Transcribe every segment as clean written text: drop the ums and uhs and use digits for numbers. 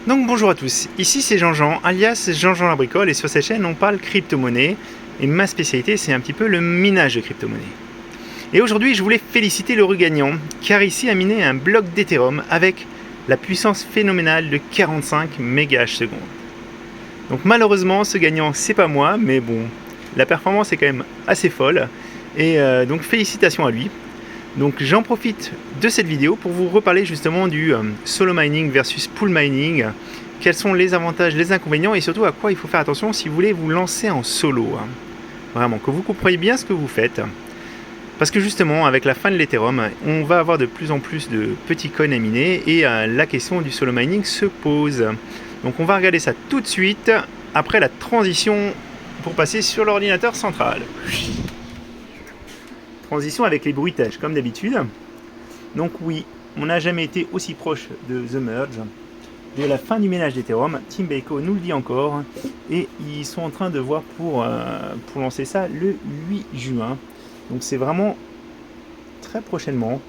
Donc bonjour à tous, ici c'est Jean-Jean, alias Jean-Jean la bricole, et sur cette chaîne on parle crypto-monnaie, et ma spécialité c'est un petit peu le minage de crypto-monnaie. Et aujourd'hui je voulais féliciter l'heureux gagnant, qui a réussi à miner un bloc d'Ethereum avec la puissance phénoménale de 45 MH/s. Donc malheureusement ce gagnant c'est pas moi, mais bon, la performance est quand même assez folle, et donc félicitations à lui. Donc j'en profite de cette vidéo pour vous reparler justement du solo mining versus pool mining, quels sont les avantages, les inconvénients et surtout à quoi il faut faire attention si vous voulez vous lancer en solo. Vraiment, que vous compreniez bien ce que vous faites. Parce que justement, avec la fin de l'Ethereum, on va avoir de plus en plus de petits coins à miner et la question du solo mining se pose. Donc on va regarder ça tout de suite après la transition pour passer sur l'ordinateur central. Transition avec les bruitages, comme d'habitude. Donc oui, on n'a jamais été aussi proche de The Merge, de la fin du ménage d'Ethereum. Tim Beiko nous le dit encore, et ils sont en train de voir pour lancer ça le 8 juin. Donc c'est vraiment très prochainement.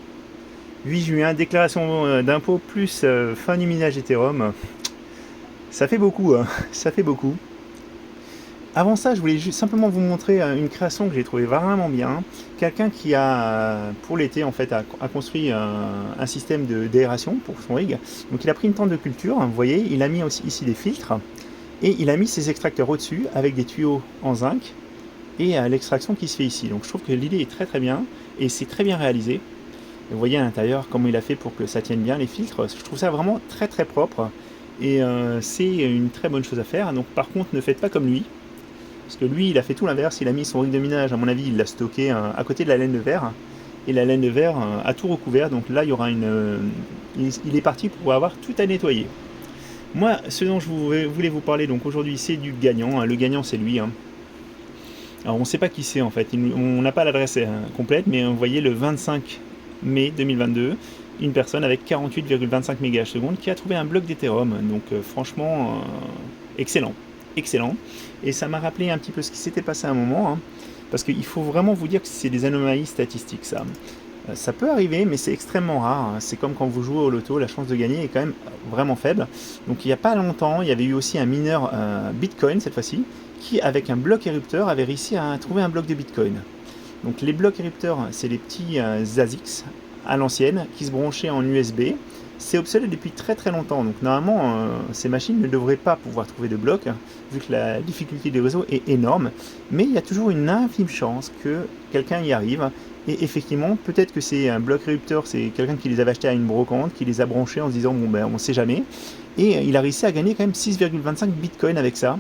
8 juin, déclaration d'impôt plus fin du minage d'Ethereum. Ça fait beaucoup, hein. Ça fait beaucoup. Avant ça, je voulais juste simplement vous montrer une création que j'ai trouvée vraiment bien. Quelqu'un qui a, pour l'été, en fait, a construit un système d'aération pour son rig. Donc il a pris une tente de culture, vous voyez, il a mis aussi ici des filtres, et il a mis ses extracteurs au-dessus avec des tuyaux en zinc, et l'extraction qui se fait ici. Donc je trouve que l'idée est très très bien, et c'est très bien réalisé. Vous voyez à l'intérieur comment il a fait pour que ça tienne bien les filtres. Je trouve ça vraiment très très propre, et c'est une très bonne chose à faire. Donc par contre, ne faites pas comme lui. Parce que lui, il a fait tout l'inverse, il a mis son rig de minage, à mon avis, il l'a stocké à côté de la laine de verre, et la laine de verre a tout recouvert, donc là, il y aura il est parti pour avoir tout à nettoyer. Moi, ce dont je voulais vous parler donc aujourd'hui, c'est du gagnant. Le gagnant, c'est lui. Alors, on ne sait pas qui c'est, en fait, on n'a pas l'adresse complète, mais vous voyez, le 25 mai 2022, une personne avec 48,25 MH/s qui a trouvé un bloc d'Ethereum, donc franchement, excellent. Excellent, et ça m'a rappelé un petit peu ce qui s'était passé à un moment, parce qu'il faut vraiment vous dire que c'est des anomalies statistiques, ça peut arriver, mais c'est extrêmement rare, c'est comme quand vous jouez au loto, la chance de gagner est quand même vraiment faible. Donc il n'y a pas longtemps, il y avait eu aussi un mineur Bitcoin cette fois-ci, qui avec un bloc érupteur avait réussi à trouver un bloc de Bitcoin. Donc les blocs érupteurs, c'est les petits ASICs à l'ancienne qui se branchaient en USB. C'est obsolète depuis très très longtemps, donc normalement ces machines ne devraient pas pouvoir trouver de blocs, vu que la difficulté du réseau est énorme, mais il y a toujours une infime chance que quelqu'un y arrive, et effectivement, peut-être que c'est un bloc érupteur, c'est quelqu'un qui les avait achetés à une brocante, qui les a branchés en se disant, bon ben on sait jamais, et il a réussi à gagner quand même 6,25 bitcoins avec ça,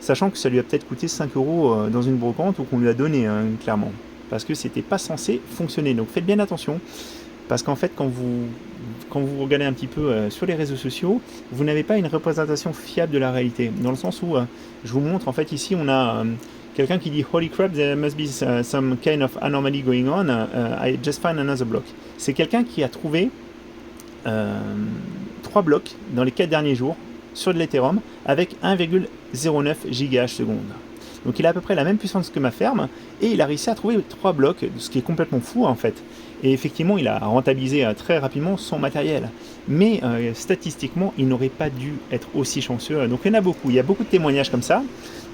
sachant que ça lui a peut-être coûté 5 € dans une brocante, ou qu'on lui a donné, clairement, parce que c'était pas censé fonctionner, donc faites bien attention. Parce qu'en fait, quand vous regardez un petit peu sur les réseaux sociaux, vous n'avez pas une représentation fiable de la réalité. Dans le sens où, je vous montre, en fait, ici, on a quelqu'un qui dit « Holy crap, there must be some kind of anomaly going on, I just find another block ». C'est quelqu'un qui a trouvé 3 blocs dans les 4 derniers jours sur de l'Ethereum avec 1,09 GH/s. Donc il a à peu près la même puissance que ma ferme, et il a réussi à trouver 3 blocs, ce qui est complètement fou en fait. Et effectivement, il a rentabilisé très rapidement son matériel. Mais statistiquement, il n'aurait pas dû être aussi chanceux. Donc il y en a beaucoup, il y a beaucoup de témoignages comme ça.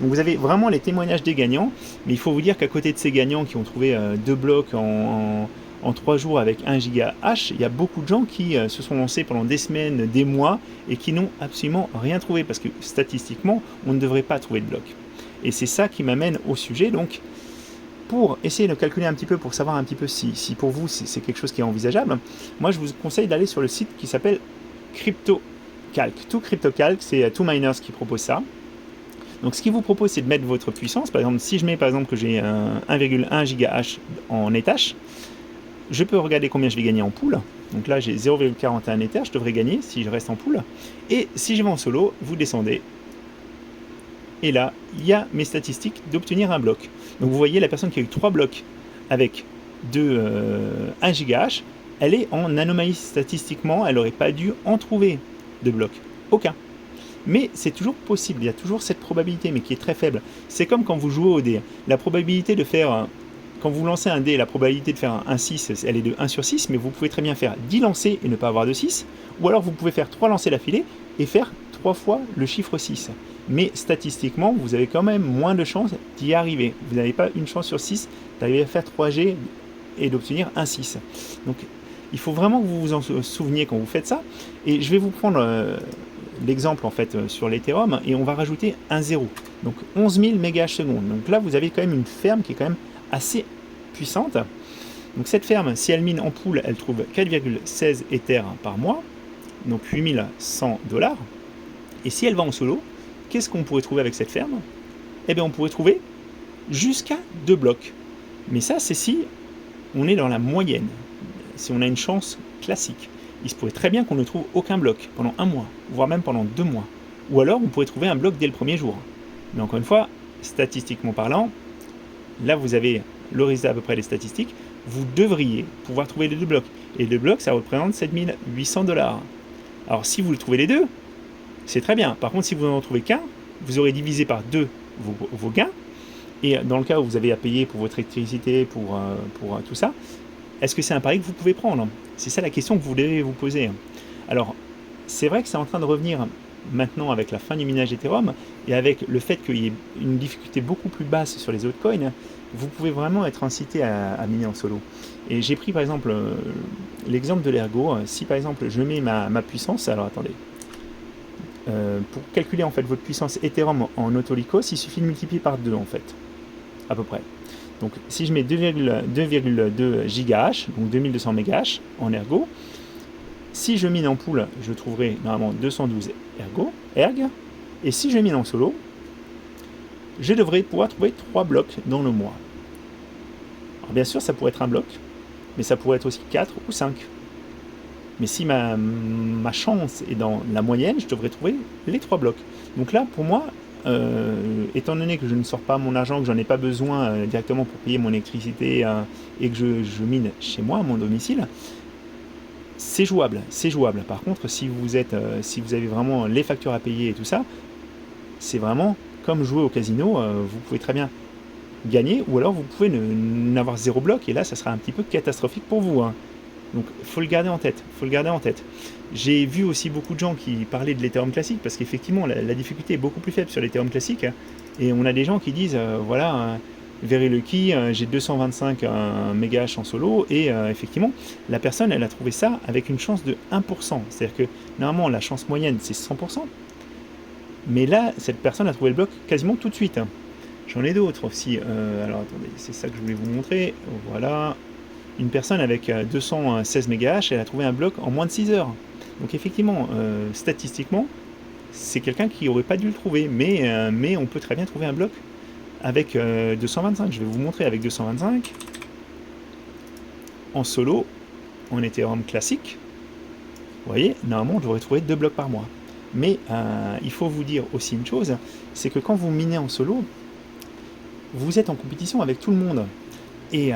Donc vous avez vraiment les témoignages des gagnants, mais il faut vous dire qu'à côté de ces gagnants qui ont trouvé 2 blocs en 3 jours avec 1 GH, il y a beaucoup de gens qui se sont lancés pendant des semaines, des mois, et qui n'ont absolument rien trouvé, parce que statistiquement, on ne devrait pas trouver de bloc. Et c'est ça qui m'amène au sujet, donc pour essayer de calculer un petit peu, pour savoir un petit peu si pour vous c'est quelque chose qui est envisageable, moi je vous conseille d'aller sur le site qui s'appelle CryptoCalc. Tout CryptoCalc, c'est Two Miners qui propose ça. Donc ce qu'il vous propose, c'est de mettre votre puissance. Par exemple, si je mets par exemple que j'ai 1,1 GH en Ethash, je peux regarder combien je vais gagner en pool. Donc là j'ai 0,41 Ether, je devrais gagner si je reste en pool. Et si je vais en solo, vous descendez. Et là, il y a mes statistiques d'obtenir un bloc. Donc vous voyez, la personne qui a eu 3 blocs avec 1 GH, elle est en anomalie statistiquement, elle n'aurait pas dû en trouver de blocs. Aucun. Mais c'est toujours possible, il y a toujours cette probabilité, mais qui est très faible. C'est comme quand vous jouez au dé. La probabilité de faire quand vous lancez un dé, la probabilité de faire un 6, elle est de 1 sur 6, mais vous pouvez très bien faire 10 lancers et ne pas avoir de 6, ou alors vous pouvez faire 3 lancers d'affilée et faire 3 fois le chiffre 6. Mais statistiquement, vous avez quand même moins de chances d'y arriver. Vous n'avez pas une chance sur 6 d'arriver à faire 3 G et d'obtenir un 6. Donc il faut vraiment que vous vous en souveniez quand vous faites ça. Et je vais vous prendre l'exemple en fait sur l'Ethereum et on va rajouter un 0. Donc 11 000 MHz secondes. Donc là, vous avez quand même une ferme qui est quand même assez puissante. Donc cette ferme, si elle mine en pool, elle trouve 4,16 Ether par mois, donc 8100 $. Et si elle va en solo, qu'est-ce qu'on pourrait trouver avec cette ferme? Eh bien, on pourrait trouver jusqu'à 2 blocs. Mais ça, c'est si on est dans la moyenne, si on a une chance classique. Il se pourrait très bien qu'on ne trouve aucun bloc pendant un mois, voire même pendant 2 mois. Ou alors, on pourrait trouver un bloc dès le premier jour. Mais encore une fois, statistiquement parlant, là, vous avez le résultat à peu près des statistiques, vous devriez pouvoir trouver les 2 blocs. Et les 2 blocs, ça représente 7800 $. Alors, si vous le trouvez les deux, c'est très bien. Par contre, si vous n'en trouvez qu'un, vous aurez divisé par 2 vos gains. Et dans le cas où vous avez à payer pour votre électricité, pour tout ça, est-ce que c'est un pari que vous pouvez prendre? C'est ça la question que vous devez vous poser. Alors, c'est vrai que c'est en train de revenir maintenant avec la fin du minage Ethereum et avec le fait qu'il y ait une difficulté beaucoup plus basse sur les autres coins, vous pouvez vraiment être incité à miner en solo. Et j'ai pris par exemple l'exemple de l'ergo. Si par exemple je mets ma puissance, alors attendez, pour calculer en fait votre puissance Ethereum en Autolycos, il suffit de multiplier par 2 en fait, à peu près. Donc si je mets 2,2 GH, donc 2200 MHz en ergo, si je mine en pool, je trouverai normalement 212 erg, et si je mine en solo, je devrais pouvoir trouver 3 blocs dans le mois. Alors bien sûr, ça pourrait être un bloc, mais ça pourrait être aussi 4 ou 5. Mais si ma chance est dans la moyenne, je devrais trouver les 3 blocs. Donc là, pour moi, étant donné que je ne sors pas mon argent, que j'en ai pas besoin directement pour payer mon électricité et que je mine chez moi, à mon domicile, c'est jouable, c'est jouable. Par contre, si vous avez vraiment les factures à payer et tout ça, c'est vraiment comme jouer au casino, vous pouvez très bien gagner, ou alors vous pouvez n'avoir 0 bloc, et là, ça sera un petit peu catastrophique pour vous. Hein. Donc, faut le garder en tête, J'ai vu aussi beaucoup de gens qui parlaient de l'Ethereum classique, parce qu'effectivement, la difficulté est beaucoup plus faible sur l'Ethereum classique, hein, et on a des gens qui disent, voilà, Very Lucky, j'ai 225 MHz en solo, et effectivement, la personne, elle a trouvé ça avec une chance de 1%, c'est-à-dire que, normalement, la chance moyenne, c'est 100%, mais là, cette personne a trouvé le bloc quasiment tout de suite. Hein. J'en ai d'autres aussi, alors attendez, c'est ça que je voulais vous montrer, voilà... Une personne avec 216 MHz, elle a trouvé un bloc en moins de 6 heures. Donc effectivement, statistiquement, c'est quelqu'un qui n'aurait pas dû le trouver, mais on peut très bien trouver un bloc avec 225. Je vais vous montrer avec 225 en solo, en Ethereum classique. Vous voyez, normalement, on devrait trouver 2 blocs par mois. Mais il faut vous dire aussi une chose, c'est que quand vous minez en solo, vous êtes en compétition avec tout le monde. Et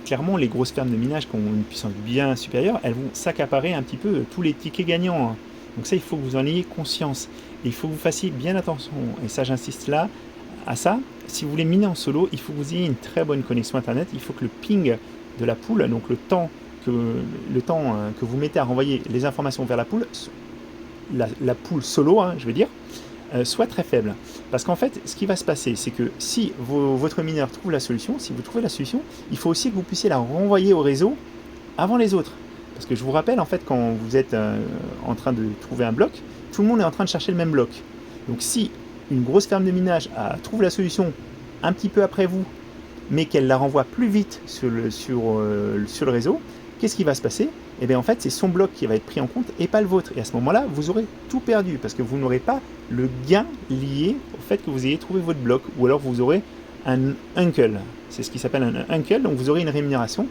clairement, les grosses fermes de minage qui ont une puissance bien supérieure, elles vont s'accaparer un petit peu tous les tickets gagnants. Hein. Donc ça, il faut que vous en ayez conscience. Et il faut que vous fassiez bien attention. Et ça, j'insiste là à ça. Si vous voulez miner en solo, il faut que vous ayez une très bonne connexion Internet. Il faut que le ping de la pool, donc le temps que vous mettez à renvoyer les informations vers la pool, la pool solo, hein, je veux dire, soit très faible. Parce qu'en fait, ce qui va se passer, c'est que si votre mineur trouve la solution, si vous trouvez la solution, il faut aussi que vous puissiez la renvoyer au réseau avant les autres. Parce que je vous rappelle, en fait, quand vous êtes en train de trouver un bloc, tout le monde est en train de chercher le même bloc. Donc si une grosse ferme de minage trouve la solution un petit peu après vous, mais qu'elle la renvoie plus vite sur le réseau, qu'est-ce qui va se passer? Eh bien en fait, c'est son bloc qui va être pris en compte et pas le vôtre. Et à ce moment-là, vous aurez tout perdu parce que vous n'aurez pas le gain lié au fait que vous ayez trouvé votre bloc. Ou alors vous aurez un uncle. C'est ce qui s'appelle un uncle. Donc vous aurez une rémunération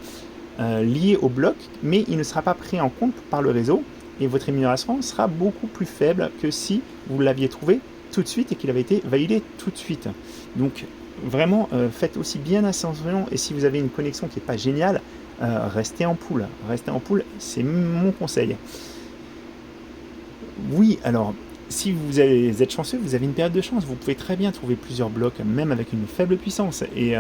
liée au bloc, mais il ne sera pas pris en compte par le réseau. Et votre rémunération sera beaucoup plus faible que si vous l'aviez trouvé tout de suite et qu'il avait été validé tout de suite. Donc vraiment, faites aussi bien attention. Et si vous avez une connexion qui n'est pas géniale, restez en pool, c'est mon conseil. Oui, alors, si vous êtes chanceux, vous avez une période de chance, vous pouvez très bien trouver plusieurs blocs, même avec une faible puissance. Et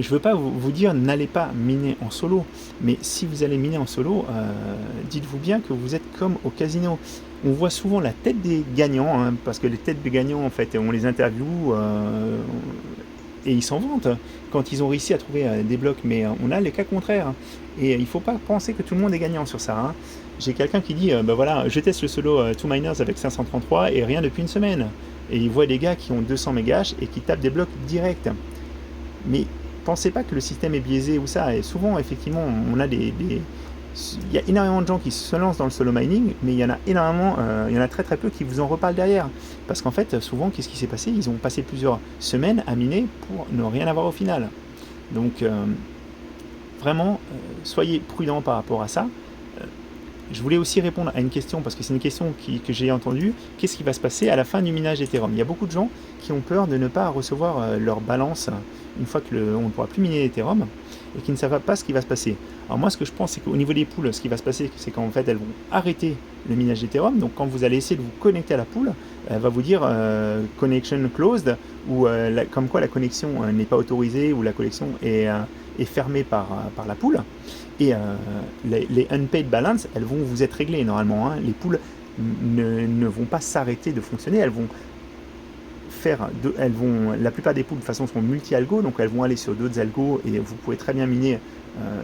je ne veux pas vous dire n'allez pas miner en solo, mais si vous allez miner en solo, dites-vous bien que vous êtes comme au casino. On voit souvent la tête des gagnants, hein, parce que les têtes des gagnants, en fait, on les interviewe et ils s'en vantent quand ils ont réussi à trouver des blocs, mais on a les cas contraires. Et il ne faut pas penser que tout le monde est gagnant sur ça. Hein. J'ai quelqu'un qui dit, bah voilà, je teste le solo 2 miners avec 533 et rien depuis une semaine. Et il voit des gars qui ont 200 mégahash et qui tapent des blocs directs. Mais pensez pas que le système est biaisé ou ça. Et souvent, effectivement, on a il y a énormément de gens qui se lancent dans le solo mining, mais il y en a énormément, il y en a très très peu qui vous en reparlent derrière. Parce qu'en fait, souvent, qu'est-ce qui s'est passé? Ils ont passé plusieurs semaines à miner pour ne rien avoir au final. Donc, vraiment, soyez prudents par rapport à ça. Je voulais aussi répondre à une question, parce que c'est une question que j'ai entendue. Qu'est-ce qui va se passer à la fin du minage d'Ethereum? Il y a beaucoup de gens qui ont peur de ne pas recevoir leur balance une fois qu'on ne pourra plus miner Ethereum et qui ne savent pas ce qui va se passer. Alors moi, ce que je pense, c'est qu'au niveau des poules, ce qui va se passer, c'est qu'en fait, elles vont arrêter le minage d'Ethereum. Donc quand vous allez essayer de vous connecter à la pool, elle va vous dire connection closed, ou comme quoi la connexion n'est pas autorisée, ou la connexion est fermée par la pool. Et les unpaid balance, elles vont vous être réglées normalement. Hein. Les pools ne vont pas s'arrêter de fonctionner, elles vont la plupart des pools de toute façon sont multi-algo, donc elles vont aller sur d'autres algos et vous pouvez très bien miner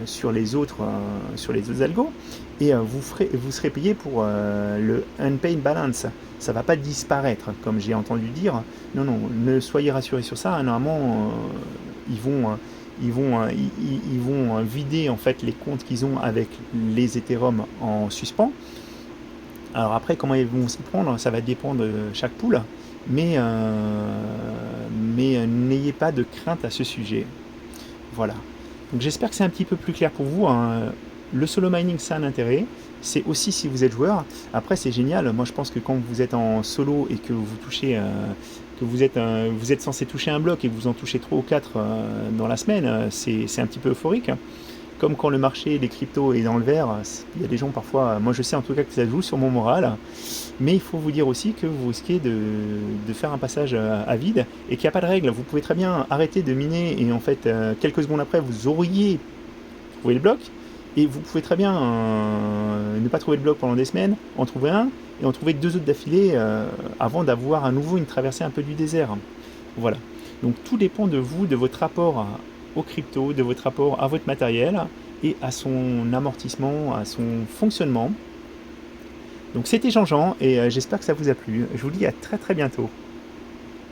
sur les autres algos, et vous serez payé pour le unpaid balance. Ça va pas disparaître comme j'ai entendu dire. Non, ne soyez rassurés sur ça. Hein. Normalement, ils vont vider en fait les comptes qu'ils ont avec les Ethereum en suspens. Alors après, comment ils vont s'y prendre, ça va dépendre de chaque pool, mais n'ayez pas de crainte à ce sujet. Voilà. Donc j'espère que c'est un petit peu plus clair pour vous. Hein. Le solo mining, c'est un intérêt. C'est aussi si vous êtes joueur. Après, c'est génial. Moi, je pense que quand vous êtes en solo et que vous touchez, que vous êtes censé toucher un bloc et que vous en touchez 3 ou 4 dans la semaine, c'est un petit peu euphorique. Comme quand le marché des cryptos est dans le vert, il y a des gens parfois, moi je sais en tout cas que ça joue sur mon moral, mais il faut vous dire aussi que vous risquez de faire un passage à vide et qu'il n'y a pas de règle. Vous pouvez très bien arrêter de miner et en fait quelques secondes après vous auriez trouvé le bloc, et vous pouvez très bien ne pas trouver le bloc pendant des semaines, en trouver un et en trouver 2 autres d'affilée avant d'avoir à nouveau une traversée un peu du désert. Voilà. Donc tout dépend de vous, de votre rapport aux crypto, de votre rapport à votre matériel et à son amortissement, à son fonctionnement. Donc c'était Jean-Jean et j'espère que ça vous a plu. Je vous dis à très très bientôt.